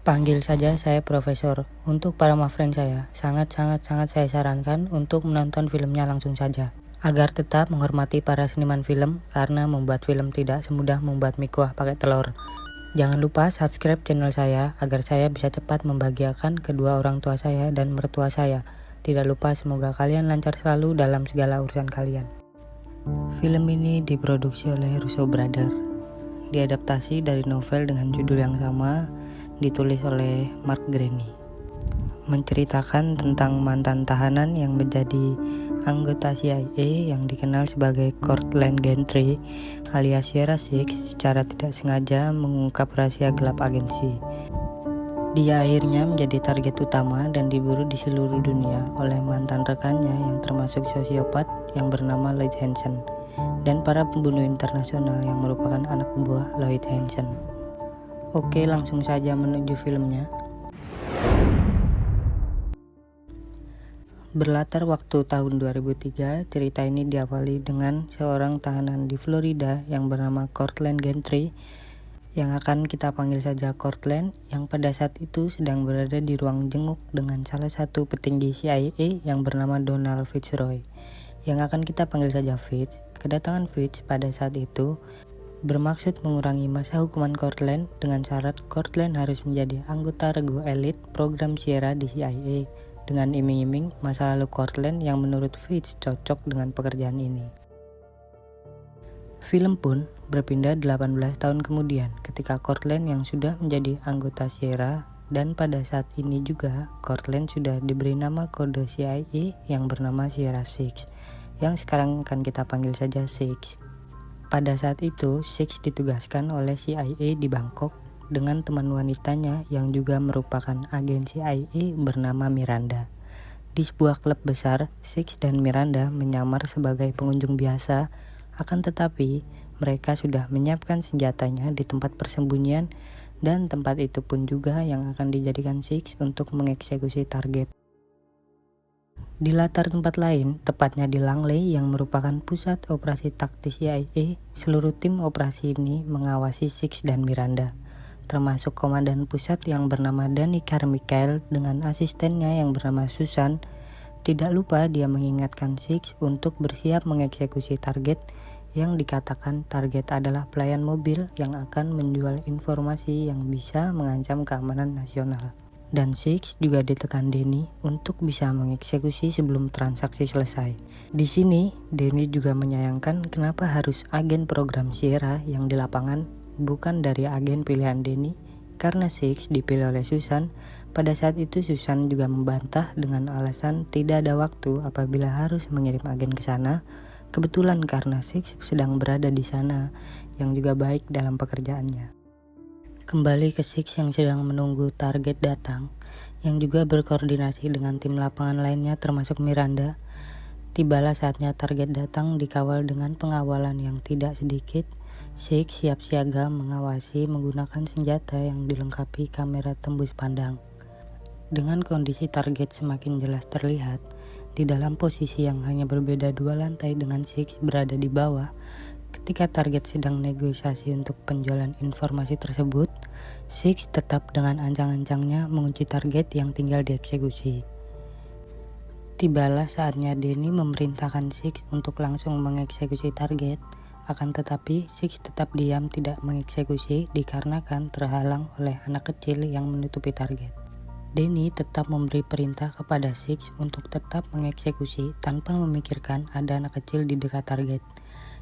Panggil saja saya Profesor. Untuk para mafren saya, sangat saya sarankan untuk menonton filmnya langsung saja, agar tetap menghormati para seniman film, karena membuat film tidak semudah membuat mie kuah pakai telur. Jangan lupa subscribe channel saya, agar saya bisa cepat membahagiakan kedua orang tua saya dan mertua saya. Tidak lupa semoga kalian lancar selalu dalam segala urusan kalian. Film ini diproduksi oleh Russo Brothers. Diadaptasi dari novel dengan judul yang sama, ditulis oleh Mark Greaney. Menceritakan tentang mantan tahanan yang menjadi anggota CIA yang dikenal sebagai Cortland Gentry alias Sierra Six secara tidak sengaja mengungkap rahasia gelap agensi. Dia akhirnya menjadi target utama dan diburu di seluruh dunia oleh mantan rekannya yang termasuk sosiopat yang bernama Lloyd Hansen dan para pembunuh internasional yang merupakan anak buah Lloyd Hansen. Oke, langsung saja menuju filmnya. Berlatar waktu tahun 2003, cerita ini diawali dengan seorang tahanan di Florida yang bernama Cortland Gentry, yang akan kita panggil saja Cortland, yang pada saat itu sedang berada di ruang jenguk dengan salah satu petinggi CIA yang bernama Donald Fitzroy, yang akan kita panggil saja Fitz. Kedatangan Fitz pada saat itu bermaksud mengurangi masa hukuman Cortland dengan syarat Cortland harus menjadi anggota regu elit program Sierra di CIA, dengan iming-iming masa lalu Cortland yang menurut Fitz cocok dengan pekerjaan ini. Film pun berpindah 18 tahun kemudian ketika Cortland yang sudah menjadi anggota Sierra, dan pada saat ini juga Cortland sudah diberi nama kode CIA yang bernama Sierra Six, yang sekarang akan kita panggil saja Six. Pada saat itu, Six ditugaskan oleh CIA di Bangkok dengan teman wanitanya yang juga merupakan agen CIA bernama Miranda. Di sebuah klub besar, Six dan Miranda menyamar sebagai pengunjung biasa, akan tetapi mereka sudah menyiapkan senjatanya di tempat persembunyian, dan tempat itu pun juga yang akan dijadikan Six untuk mengeksekusi target. Di latar tempat lain, tepatnya di Langley yang merupakan pusat operasi taktis CIA, seluruh tim operasi ini mengawasi Six dan Miranda, termasuk komandan pusat yang bernama Danny Carmichael dengan asistennya yang bernama Susan. Tidak lupa dia mengingatkan Six untuk bersiap mengeksekusi target, yang dikatakan target adalah pelayan mobil yang akan menjual informasi yang bisa mengancam keamanan nasional. Dan Six juga ditekan Danny untuk bisa mengeksekusi sebelum transaksi selesai. Di sini, Danny juga menyayangkan kenapa harus agen program Sierra yang di lapangan bukan dari agen pilihan Danny, karena Six dipilih oleh Susan. Pada saat itu Susan juga membantah dengan alasan tidak ada waktu apabila harus mengirim agen ke sana. Kebetulan karena Six sedang berada di sana, yang juga baik dalam pekerjaannya. Kembali ke Six yang sedang menunggu target datang, yang juga berkoordinasi dengan tim lapangan lainnya termasuk Miranda. Tibalah saatnya target datang dikawal dengan pengawalan yang tidak sedikit. Six siap siaga mengawasi menggunakan senjata yang dilengkapi kamera tembus pandang. Dengan kondisi target semakin jelas terlihat, di dalam posisi yang hanya berbeda 2 lantai dengan Six berada di bawah, ketika target sedang negosiasi untuk penjualan informasi tersebut, Six tetap dengan ancang-ancangnya mengunci target yang tinggal dieksekusi. Tibalah saatnya Danny memerintahkan Six untuk langsung mengeksekusi target, akan tetapi Six tetap diam tidak mengeksekusi dikarenakan terhalang oleh anak kecil yang menutupi target. Danny tetap memberi perintah kepada Six untuk tetap mengeksekusi tanpa memikirkan ada anak kecil di dekat target.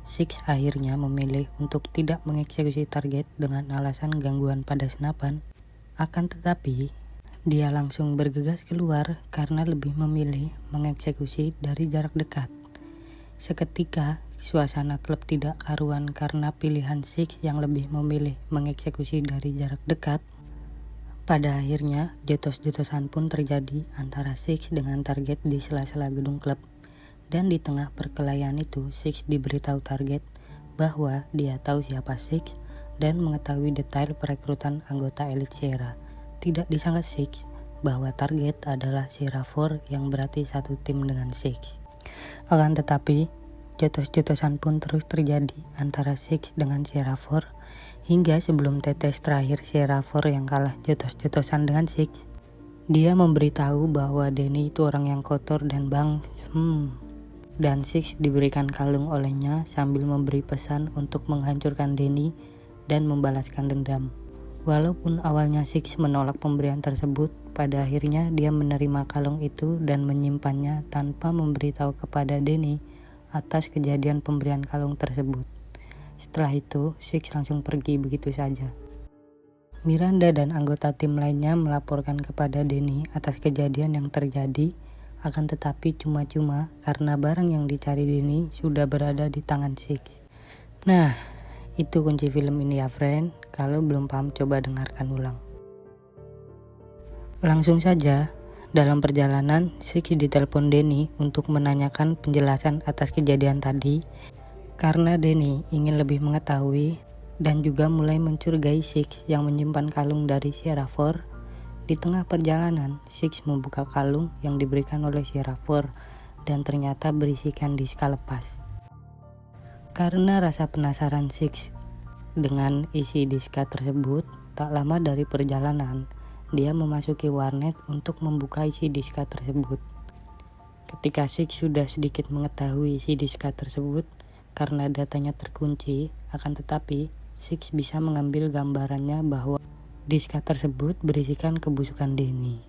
Six akhirnya memilih untuk tidak mengeksekusi target dengan alasan gangguan pada senapan. Akan tetapi, dia langsung bergegas keluar karena lebih memilih mengeksekusi dari jarak dekat. Seketika, suasana klub tidak karuan karena pilihan Six yang lebih memilih mengeksekusi dari jarak dekat. Pada akhirnya, jotos-jotosan pun terjadi antara Six dengan target di sela-sela gedung klub. Dan di tengah perkelahian itu, Six diberitahu target bahwa dia tahu siapa Six dan mengetahui detail perekrutan anggota elit Sierra. Tidak disangka Six bahwa target adalah Sierra 4 yang berarti satu tim dengan Six. Akan tetapi, jotos-jotosan pun terus terjadi antara Six dengan Sierra 4 hingga sebelum tetes terakhir Sierra 4 yang kalah jotos-jotosan dengan Six, dia memberitahu bahwa Danny itu orang yang kotor dan dan Six diberikan kalung olehnya sambil memberi pesan untuk menghancurkan Danny dan membalaskan dendam. Walaupun awalnya Six menolak pemberian tersebut, pada akhirnya dia menerima kalung itu dan menyimpannya tanpa memberitahu kepada Danny atas kejadian pemberian kalung tersebut. Setelah itu, Six langsung pergi begitu saja. Miranda dan anggota tim lainnya melaporkan kepada Danny atas kejadian yang terjadi, akan tetapi cuma-cuma karena barang yang dicari Danny sudah berada di tangan Six. Nah, itu kunci film ini ya friend. Kalau belum paham coba dengarkan ulang. Langsung saja, dalam perjalanan Six ditelepon Danny untuk menanyakan penjelasan atas kejadian tadi, karena Danny ingin lebih mengetahui dan juga mulai mencurigai Six yang menyimpan kalung dari Sierra 4. Di tengah perjalanan, Six membuka kalung yang diberikan oleh Sierra 4 dan ternyata berisikan diska lepas. Karena rasa penasaran Six dengan isi diska tersebut, tak lama dari perjalanan, dia memasuki warnet untuk membuka isi diska tersebut. Ketika Six sudah sedikit mengetahui isi diska tersebut, karena datanya terkunci, akan tetapi Six bisa mengambil gambarannya bahwa diska tersebut berisikan kebusukan Danny.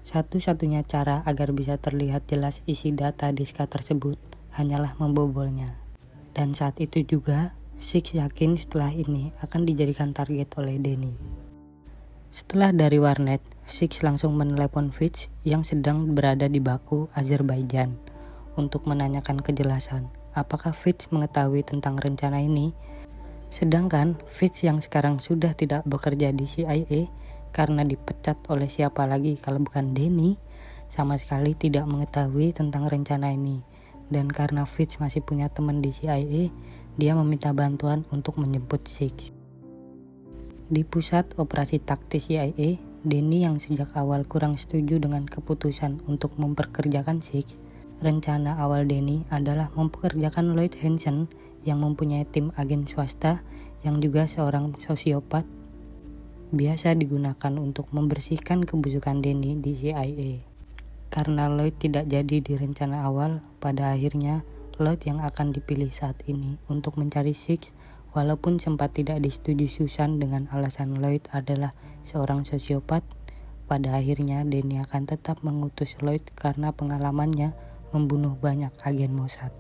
Satu-satunya cara agar bisa terlihat jelas isi data diska tersebut hanyalah membobolnya. Dan saat itu juga, Six yakin setelah ini akan dijadikan target oleh Danny. Setelah dari warnet, Six langsung menelepon Fitz yang sedang berada di Baku, Azerbaijan, untuk menanyakan kejelasan apakah Fitz mengetahui tentang rencana ini. Sedangkan Fitz yang sekarang sudah tidak bekerja di CIA karena dipecat oleh siapa lagi kalau bukan Danny, sama sekali tidak mengetahui tentang rencana ini. Dan karena Fitz masih punya teman di CIA, dia meminta bantuan untuk menjemput Six. Di pusat operasi taktis CIA, Danny yang sejak awal kurang setuju dengan keputusan untuk memperkerjakan Six. Rencana awal Danny adalah mempekerjakan Lloyd Hansen yang mempunyai tim agen swasta yang juga seorang sosiopat, biasa digunakan untuk membersihkan kebusukan Danny di CIA. Karena Lloyd tidak jadi di rencana awal, pada akhirnya Lloyd yang akan dipilih saat ini untuk mencari Six, walaupun sempat tidak disetujui Susan dengan alasan Lloyd adalah seorang sosiopat. Pada akhirnya Danny akan tetap mengutus Lloyd karena pengalamannya membunuh banyak agen Mossad.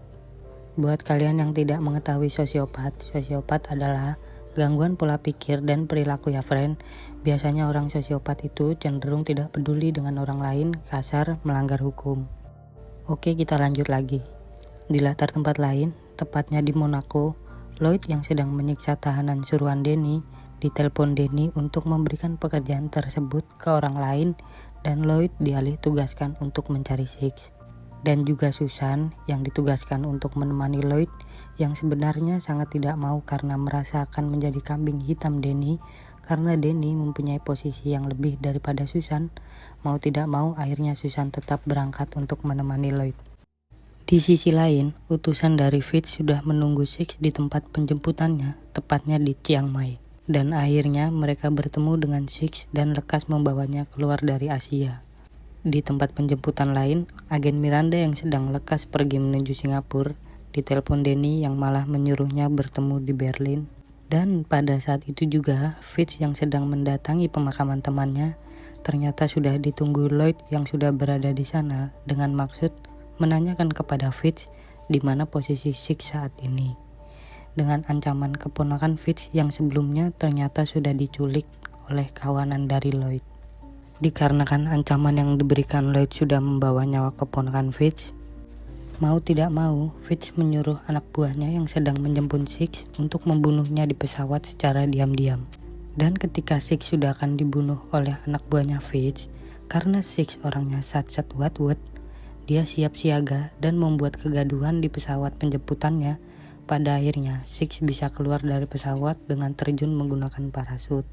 Buat kalian yang tidak mengetahui sosiopat adalah gangguan pola pikir dan perilaku ya friend. Biasanya orang sosiopat itu cenderung tidak peduli dengan orang lain, kasar, melanggar hukum. Oke, kita lanjut lagi. Di latar tempat lain, tepatnya di Monaco, Lloyd yang sedang menyiksa tahanan suruhan Danny ditelepon Danny untuk memberikan pekerjaan tersebut ke orang lain, dan Lloyd dialih tugaskan untuk mencari Six. Dan juga Susan yang ditugaskan untuk menemani Lloyd yang sebenarnya sangat tidak mau karena merasa akan menjadi kambing hitam Danny karena Danny mempunyai posisi yang lebih daripada Susan. Mau tidak mau akhirnya Susan tetap berangkat untuk menemani Lloyd. Di sisi lain, utusan dari Fitz sudah menunggu Six di tempat penjemputannya, tepatnya di Chiang Mai. Dan akhirnya mereka bertemu dengan Six dan lekas membawanya keluar dari Asia. Di tempat penjemputan lain, agen Miranda yang sedang lekas pergi menuju Singapura ditelepon Danny yang malah menyuruhnya bertemu di Berlin. Dan pada saat itu juga, Fitz yang sedang mendatangi pemakaman temannya ternyata sudah ditunggu Lloyd yang sudah berada di sana dengan maksud menanyakan kepada Fitz di mana posisi Six saat ini. Dengan ancaman keponakan Fitz yang sebelumnya ternyata sudah diculik oleh kawanan dari Lloyd. Dikarenakan ancaman yang diberikan Lloyd sudah membawa nyawa keponakan Fitz, mau tidak mau Fitz menyuruh anak buahnya yang sedang menjemput Six untuk membunuhnya di pesawat secara diam-diam. Dan ketika Six sudah akan dibunuh oleh anak buahnya Fitz, karena Six orangnya sat-sat wat-wat, dia siap siaga dan membuat kegaduhan di pesawat penjemputannya. Pada akhirnya Six bisa keluar dari pesawat dengan terjun menggunakan parasut.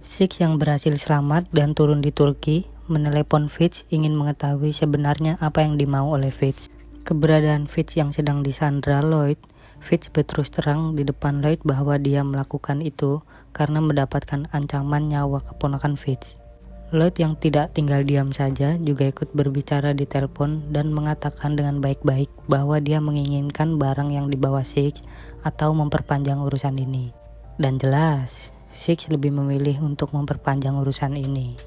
Six yang berhasil selamat dan turun di Turki menelepon Fitz ingin mengetahui sebenarnya apa yang dimau oleh Fitz. Keberadaan Fitz yang sedang disandra Lloyd, Fitz berterus terang di depan Lloyd bahwa dia melakukan itu karena mendapatkan ancaman nyawa keponakan Fitz. Lloyd yang tidak tinggal diam saja juga ikut berbicara di telepon dan mengatakan dengan baik-baik bahwa dia menginginkan barang yang dibawa Six atau memperpanjang urusan ini. Dan jelas, Six lebih memilih untuk memperpanjang urusan ini.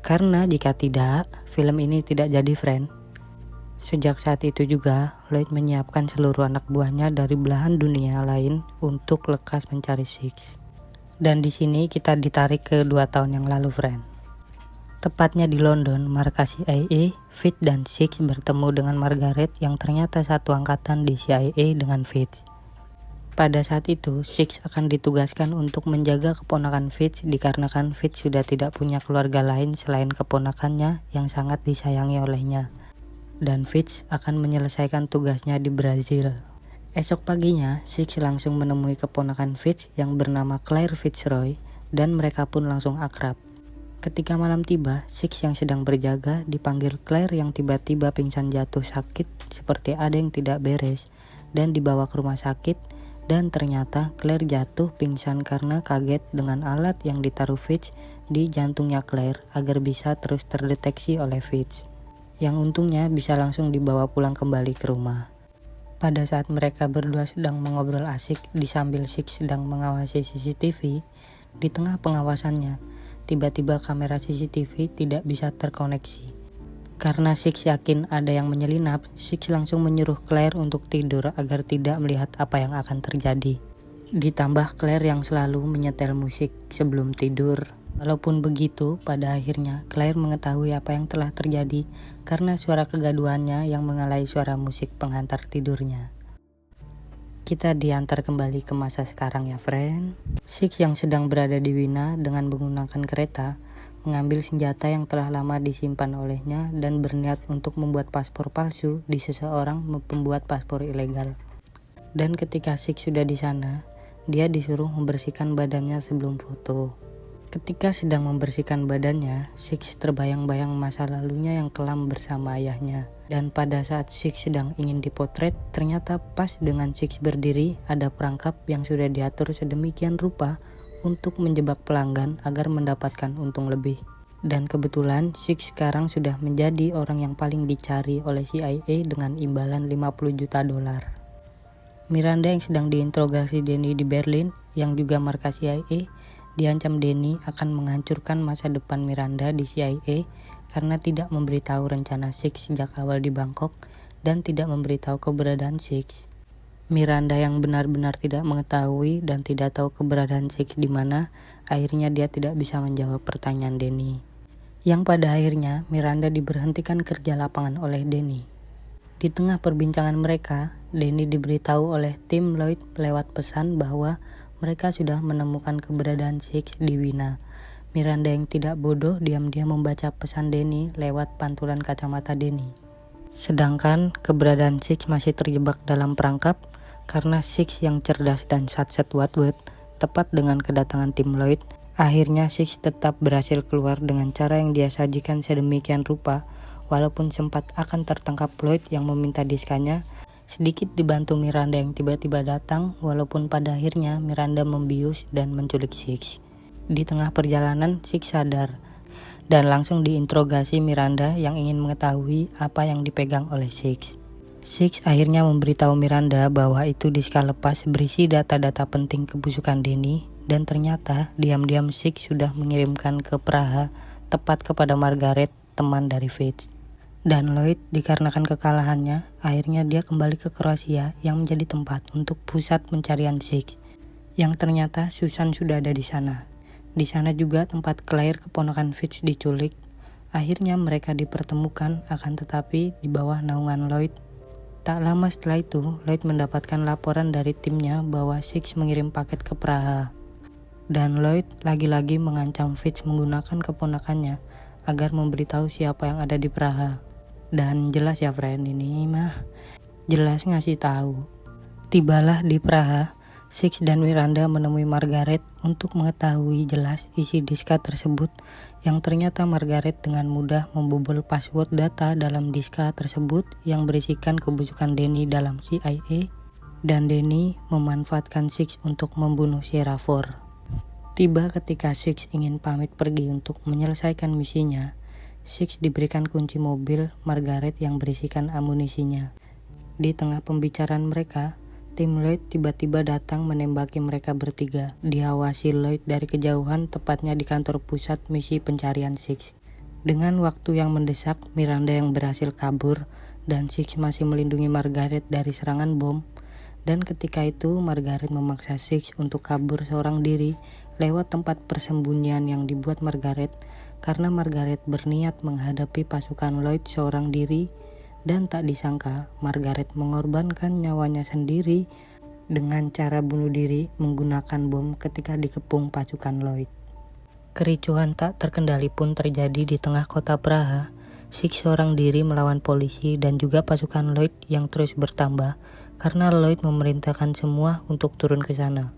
Karena jika tidak, film ini tidak jadi, friend. Sejak saat itu juga, Lloyd menyiapkan seluruh anak buahnya dari belahan dunia lain untuk lekas mencari Six. Dan di sini kita ditarik ke 2 tahun yang lalu, friend. Tepatnya di London, markas CIA, Fitz dan Six bertemu dengan Margaret yang ternyata satu angkatan di CIA dengan Fitz. Pada saat itu, Six akan ditugaskan untuk menjaga keponakan Fitz dikarenakan Fitz sudah tidak punya keluarga lain selain keponakannya yang sangat disayangi olehnya. Dan Fitz akan menyelesaikan tugasnya di Brazil. Esok paginya, Six langsung menemui keponakan Fitz yang bernama Claire Fitzroy dan mereka pun langsung akrab. Ketika malam tiba, Six yang sedang berjaga dipanggil Claire yang tiba-tiba pingsan jatuh sakit seperti ada yang tidak beres dan dibawa ke rumah sakit dan ternyata Claire jatuh pingsan karena kaget dengan alat yang ditaruh Fitz di jantungnya Claire agar bisa terus terdeteksi oleh Fitz. Yang untungnya bisa langsung dibawa pulang kembali ke rumah. Pada saat mereka berdua sedang mengobrol asik disambil Six sedang mengawasi CCTV, di tengah pengawasannya, tiba-tiba kamera CCTV tidak bisa terkoneksi. Karena Six yakin ada yang menyelinap, Six langsung menyuruh Claire untuk tidur agar tidak melihat apa yang akan terjadi. Ditambah Claire yang selalu menyetel musik sebelum tidur. Walaupun begitu, pada akhirnya Claire mengetahui apa yang telah terjadi karena suara kegaduhannya yang mengalai suara musik penghantar tidurnya. Kita diantar kembali ke masa sekarang ya, friend. Six yang sedang berada di Wina dengan menggunakan kereta, mengambil senjata yang telah lama disimpan olehnya dan berniat untuk membuat paspor palsu di seseorang pembuat paspor ilegal. Dan ketika Six sudah di sana, dia disuruh membersihkan badannya sebelum foto. Ketika sedang membersihkan badannya, Six terbayang-bayang masa lalunya yang kelam bersama ayahnya. Dan pada saat Six sedang ingin dipotret, ternyata pas dengan Six berdiri ada perangkap yang sudah diatur sedemikian rupa untuk menjebak pelanggan agar mendapatkan untung lebih. Dan kebetulan Six sekarang sudah menjadi orang yang paling dicari oleh CIA dengan imbalan $50 juta. Miranda yang sedang diinterogasi Denny di Berlin, yang juga markas CIA, diancam Denny akan menghancurkan masa depan Miranda di CIA karena tidak memberitahu rencana Six sejak awal di Bangkok dan tidak memberitahu keberadaan Six. Miranda yang benar-benar tidak mengetahui dan tidak tahu keberadaan Six di mana, akhirnya dia tidak bisa menjawab pertanyaan Denny. Yang pada akhirnya Miranda diberhentikan kerja lapangan oleh Denny. Di tengah perbincangan mereka, Denny diberitahu oleh tim Lloyd lewat pesan bahwa mereka sudah menemukan keberadaan Six di Wina. Miranda yang tidak bodoh diam-diam membaca pesan Denny lewat pantulan kacamata Denny. Sedangkan keberadaan Six masih terjebak dalam perangkap karena Six yang cerdas dan satset Watwood tepat dengan kedatangan tim Lloyd. Akhirnya Six tetap berhasil keluar dengan cara yang dia sajikan sedemikian rupa walaupun sempat akan tertangkap Lloyd yang meminta diskanya. Sedikit dibantu Miranda yang tiba-tiba datang, walaupun pada akhirnya Miranda membius dan menculik Six. Di tengah perjalanan, Six sadar dan langsung diinterogasi Miranda yang ingin mengetahui apa yang dipegang oleh Six. Six akhirnya memberitahu Miranda bahwa itu diska lepas berisi data-data penting kebusukan Denny, dan ternyata diam-diam Six sudah mengirimkan ke Praha tepat kepada Margaret, teman dari Fitz. Dan Lloyd dikarenakan kekalahannya, akhirnya dia kembali ke Kroasia yang menjadi tempat untuk pusat pencarian Six. Yang ternyata Susan sudah ada di sana. Di sana juga tempat Claire keponakan Fitz diculik. Akhirnya mereka dipertemukan akan tetapi di bawah naungan Lloyd. Tak lama setelah itu, Lloyd mendapatkan laporan dari timnya bahwa Six mengirim paket ke Praha. Dan Lloyd lagi-lagi mengancam Fitz menggunakan keponakannya agar memberitahu siapa yang ada di Praha. Dan jelas ya friend, ini mah jelas ngasih tahu. Tibalah di Praha, Six dan Miranda menemui Margaret untuk mengetahui jelas isi diska tersebut, yang ternyata Margaret dengan mudah membobol password data dalam diska tersebut yang berisikan kebusukan Denny dalam CIA. dan Danny memanfaatkan Six untuk membunuh Sierra 4. Tiba ketika Six ingin pamit pergi untuk menyelesaikan misinya, Six diberikan kunci mobil Margaret yang berisikan amunisinya. Di tengah pembicaraan mereka, tim Lloyd tiba-tiba datang menembaki mereka bertiga. Diawasi Lloyd dari kejauhan, tepatnya di kantor pusat misi pencarian Six. Dengan waktu yang mendesak, Miranda yang berhasil kabur dan Six masih melindungi Margaret dari serangan bom. Dan ketika itu Margaret memaksa Six untuk kabur seorang diri lewat tempat persembunyian yang dibuat Margaret, karena Margaret berniat menghadapi pasukan Lloyd seorang diri, dan tak disangka Margaret mengorbankan nyawanya sendiri dengan cara bunuh diri menggunakan bom ketika dikepung pasukan Lloyd. Kericuhan tak terkendali pun terjadi di tengah kota Praha. Six seorang diri melawan polisi dan juga pasukan Lloyd yang terus bertambah karena Lloyd memerintahkan semua untuk turun ke sana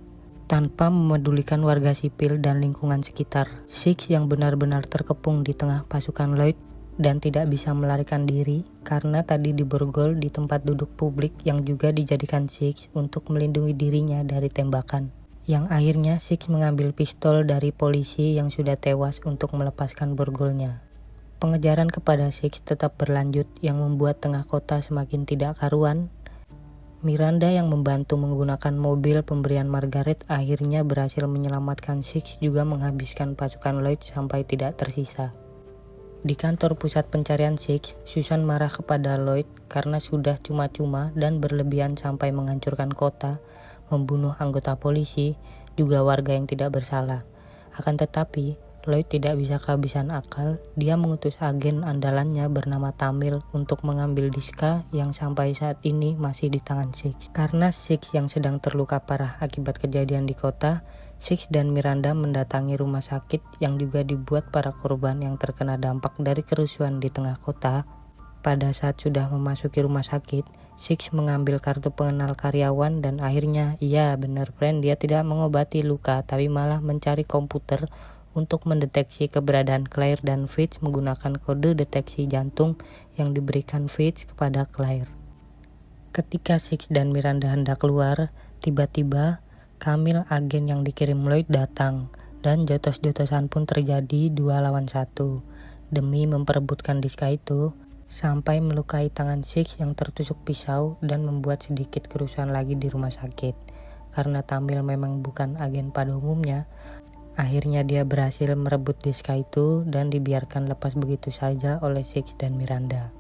tanpa memedulikan warga sipil dan lingkungan sekitar. Six yang benar-benar terkepung di tengah pasukan Lloyd dan tidak bisa melarikan diri karena tadi diborgol di tempat duduk publik yang juga dijadikan Six untuk melindungi dirinya dari tembakan. Yang akhirnya Six mengambil pistol dari polisi yang sudah tewas untuk melepaskan borgolnya. Pengejaran kepada Six tetap berlanjut yang membuat tengah kota semakin tidak karuan. Miranda yang membantu menggunakan mobil pemberian Margaret akhirnya berhasil menyelamatkan Six juga menghabiskan pasukan Lloyd sampai tidak tersisa. Di kantor pusat pencarian Six, Susan marah kepada Lloyd karena sudah cuma-cuma dan berlebihan sampai menghancurkan kota, membunuh anggota polisi, juga warga yang tidak bersalah. Akan tetapi, Lloyd tidak bisa kehabisan akal. Dia mengutus agen andalannya bernama Tamil untuk mengambil Diska yang sampai saat ini masih di tangan Six. Karena Six yang sedang terluka parah akibat kejadian di kota, Six dan Miranda mendatangi rumah sakit yang juga dibuat para korban yang terkena dampak dari kerusuhan di tengah kota. Pada saat sudah memasuki rumah sakit, Six mengambil kartu pengenal karyawan dan akhirnya, iya benar friend, dia tidak mengobati luka tapi malah mencari komputer untuk mendeteksi keberadaan Claire dan Fitz menggunakan kode deteksi jantung yang diberikan Fitz kepada Claire. Ketika Six dan Miranda hendak keluar, tiba-tiba Camille, agen yang dikirim Lloyd, datang dan jotos-jotosan pun terjadi 2 lawan 1 demi memperebutkan Diska itu sampai melukai tangan Six yang tertusuk pisau dan membuat sedikit kerusuhan lagi di rumah sakit. Karena Tamil memang bukan agen pada umumnya, akhirnya dia berhasil merebut Diska itu dan dibiarkan lepas begitu saja oleh Six dan Miranda.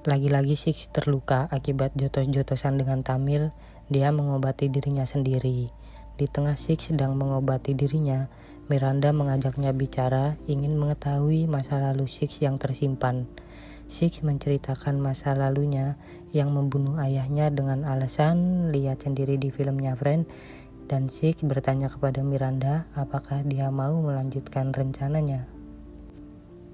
Lagi-lagi Six terluka akibat jotos-jotosan dengan Tamil, dia mengobati dirinya sendiri. Di tengah Six sedang mengobati dirinya, Miranda mengajaknya bicara, ingin mengetahui masa lalu Six yang tersimpan. Six menceritakan masa lalunya yang membunuh ayahnya dengan alasan lihat sendiri di filmnya Friend. Dan Six bertanya kepada Miranda apakah dia mau melanjutkan rencananya.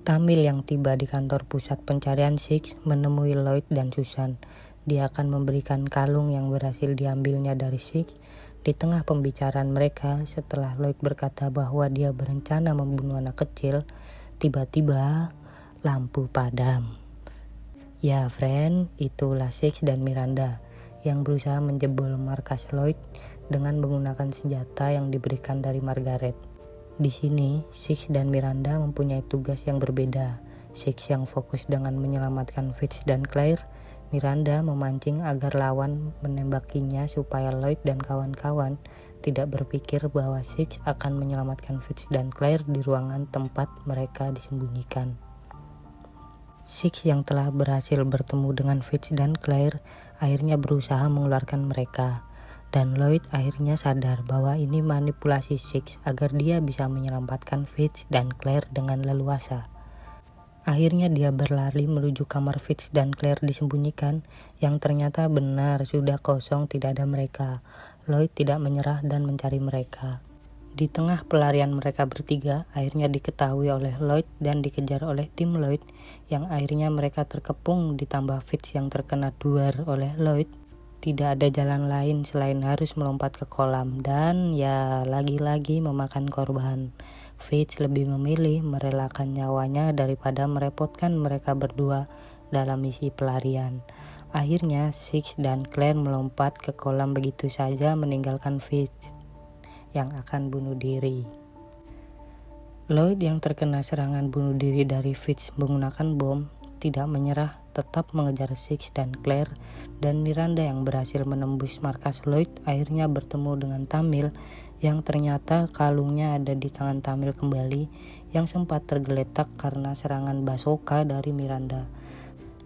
Tamil yang tiba di kantor pusat pencarian Six menemui Lloyd dan Susan. Dia akan memberikan kalung yang berhasil diambilnya dari Six. Di tengah pembicaraan mereka, setelah Lloyd berkata bahwa dia berencana membunuh anak kecil, tiba-tiba lampu padam. Ya friend, itulah Six dan Miranda yang berusaha menjebol markas Lloyd dengan menggunakan senjata yang diberikan dari Margaret. Di sini, Six dan Miranda mempunyai tugas yang berbeda. Six yang fokus dengan menyelamatkan Fitz dan Claire, Miranda memancing agar lawan menembakinya supaya Lloyd dan kawan-kawan tidak berpikir bahwa Six akan menyelamatkan Fitz dan Claire di ruangan tempat mereka disembunyikan. Six yang telah berhasil bertemu dengan Fitz dan Claire akhirnya berusaha mengeluarkan mereka. Dan Lloyd akhirnya sadar bahwa ini manipulasi Six agar dia bisa menyelamatkan Fitz dan Claire dengan leluasa. Akhirnya dia berlari menuju kamar Fitz dan Claire disembunyikan, yang ternyata benar sudah kosong, tidak ada mereka. Lloyd tidak menyerah dan mencari mereka. Di tengah pelarian mereka bertiga, akhirnya diketahui oleh Lloyd dan dikejar oleh tim Lloyd, yang akhirnya mereka terkepung ditambah Fitz yang terkena duar oleh Lloyd. Tidak ada jalan lain selain harus melompat ke kolam dan ya lagi-lagi memakan korban. Fitz lebih memilih merelakan nyawanya daripada merepotkan mereka berdua dalam misi pelarian. Akhirnya Six dan Claire melompat ke kolam begitu saja meninggalkan Fitz yang akan bunuh diri. Lloyd yang terkena serangan bunuh diri dari Fitz menggunakan bom tidak menyerah, tetap mengejar Six dan Claire, dan Miranda yang berhasil menembus markas Lloyd akhirnya bertemu dengan Tamil yang ternyata kalungnya ada di tangan Tamil kembali yang sempat tergeletak karena serangan Basoka dari Miranda.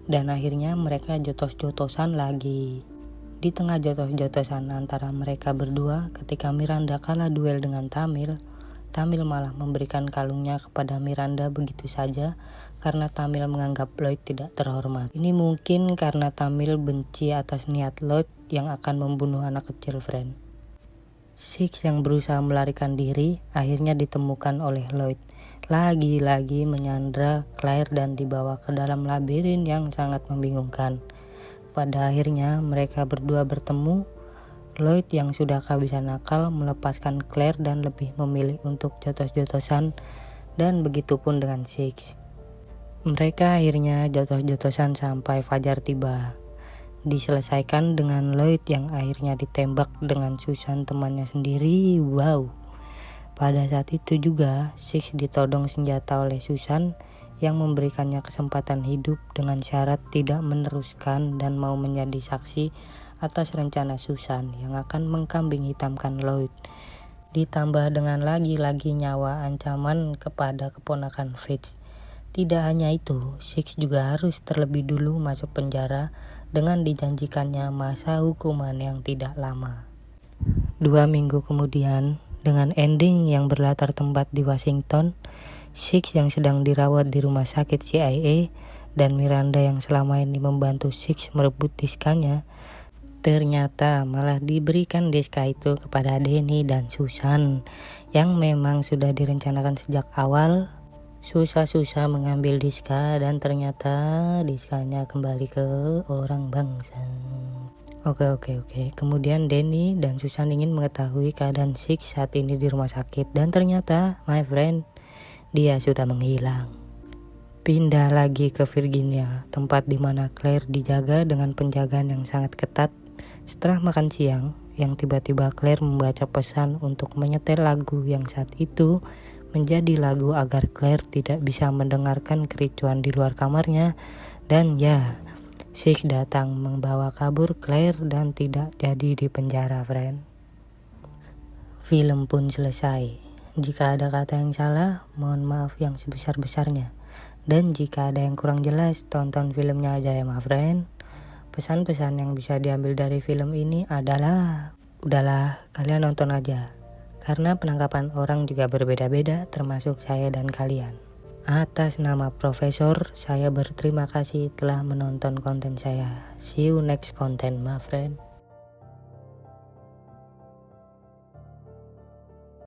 Dan akhirnya mereka jotos-jotosan lagi. Di tengah jotos-jotosan antara mereka berdua ketika Miranda kalah duel dengan Tamil malah memberikan kalungnya kepada Miranda begitu saja karena Tamil menganggap Lloyd tidak terhormat. Ini mungkin karena Tamil benci atas niat Lloyd yang akan membunuh anak kecil friend. Six yang berusaha melarikan diri akhirnya ditemukan oleh Lloyd. Lagi-lagi menyandra Claire dan dibawa ke dalam labirin yang sangat membingungkan. Pada akhirnya mereka berdua bertemu. Lloyd yang sudah kehabisan akal melepaskan Claire dan lebih memilih untuk jotos-jotosan, dan begitupun dengan Six. Mereka akhirnya jotos-jotosan sampai fajar tiba. Diselesaikan dengan Lloyd yang akhirnya ditembak dengan Susan temannya sendiri. Wow. Pada saat itu juga Six ditodong senjata oleh Susan yang memberikannya kesempatan hidup dengan syarat tidak meneruskan dan mau menjadi saksi atas rencana Susan yang akan mengkambing hitamkan Lloyd. Ditambah dengan lagi-lagi nyawa ancaman kepada keponakan Fitz. Tidak hanya itu, Six juga harus terlebih dulu masuk penjara dengan dijanjikannya masa hukuman yang tidak lama. 2 minggu kemudian, dengan ending yang berlatar tempat di Washington, Six yang sedang dirawat di rumah sakit CIA dan Miranda yang selama ini membantu Six merebut diskanya, ternyata malah diberikan diska itu kepada Denny dan Susan yang memang sudah direncanakan sejak awal. Susah-susah mengambil diska dan ternyata diskanya kembali ke orang bangsa. Oke. Kemudian Denny dan Susan ingin mengetahui keadaan Six saat ini di rumah sakit dan ternyata, my friend, dia sudah menghilang. Pindah lagi ke Virginia, tempat di mana Claire dijaga dengan penjagaan yang sangat ketat. Setelah makan siang, yang tiba-tiba Claire membaca pesan untuk menyetel lagu yang saat itu menjadi lagu agar Claire tidak bisa mendengarkan kericuan di luar kamarnya. Dan ya, Six datang membawa kabur Claire dan tidak jadi di penjara, friend. Film pun selesai. Jika ada kata yang salah, mohon maaf yang sebesar-besarnya. Dan jika ada yang kurang jelas, tonton filmnya aja ya, my friend. Pesan-pesan yang bisa diambil dari film ini adalah, udahlah, kalian nonton aja. Karena penangkapan orang juga berbeda-beda, termasuk saya dan kalian. Atas nama Profesor, saya berterima kasih telah menonton konten saya. See you next content, my friend.